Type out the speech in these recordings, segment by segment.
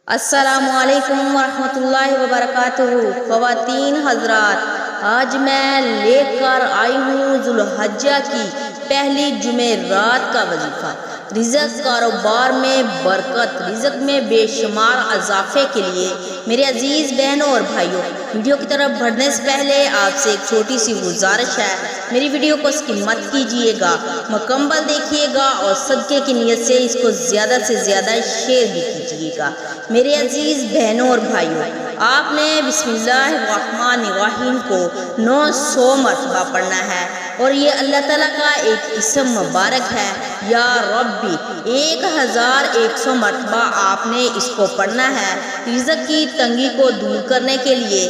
السلام علیکم ورحمۃ اللہ وبرکاتہ۔ خواتین حضرات، آج میں لے کر آئی ہوں ذوالحجہ کی پہلی جمعرات کا وظیفہ۔ رزق کاروبار میں برکت، رزق میں بے شمار اضافے کے لیے میرے عزیز بہنوں اور بھائیوں، ویڈیو کی طرف بڑھنے سے پہلے آپ سے ایک چھوٹی سی گزارش ہے، میری ویڈیو کو اسکپ مت کیجیے گا، مکمل دیکھیے گا اور صدقے کی نیت سے اس کو زیادہ سے زیادہ شیئر بھی کیجیے گا۔ میرے عزیز بہنوں اور بھائیوں، آپ نے بسم اللہ الرحمن الرحیم کو 900 مرتبہ پڑھنا ہے، اور یہ اللہ تعالیٰ کا ایک اسم مبارک ہے، یا ربی۔ 1100 مرتبہ آپ نے اس کو پڑھنا ہے، رزق کی تنگی کو دور کرنے کے لیے،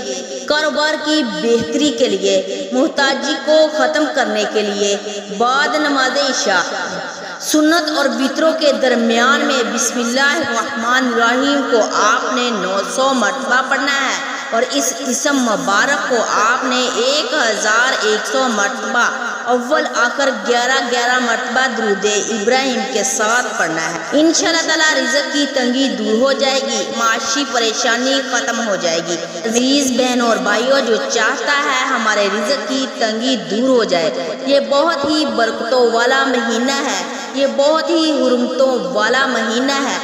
کاروبار کی بہتری کے لیے، محتاجی کو ختم کرنے کے لیے۔ بعد نماز عشاء سنت اور وتروں کے درمیان میں بسم اللہ الرحمن الرحیم کو آپ نے 900 مرتبہ پڑھنا ہے، اور اس اسم مبارک کو آپ نے 1100 مرتبہ اول آخر 11 مرتبہ درود ابراہیم کے ساتھ پڑھنا ہے۔ انشاءاللہ تعالیٰ رزق کی تنگی دور ہو جائے گی، معاشی پریشانی ختم ہو جائے گی۔ عزیز بہنوں اور بھائیوں، جو چاہتا ہے ہمارے رزق کی تنگی دور ہو جائے، یہ بہت ہی برکتوں والا مہینہ ہے، یہ بہت ہی حرمتوں والا مہینہ ہے۔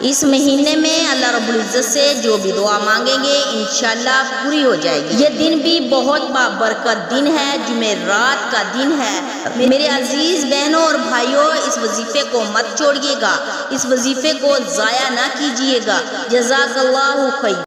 اس مہینے میں اللہ رب العزت سے جو بھی دعا مانگیں گے انشاءاللہ پوری ہو جائے گی۔ یہ دن بھی بہت بابرکت دن ہے، جمعرات کا دن ہے۔ میرے عزیز بہنوں اور بھائیوں، اس وظیفے کو مت چھوڑیے گا، اس وظیفے کو ضائع نہ کیجیے گا۔ جزاک اللہ خیر۔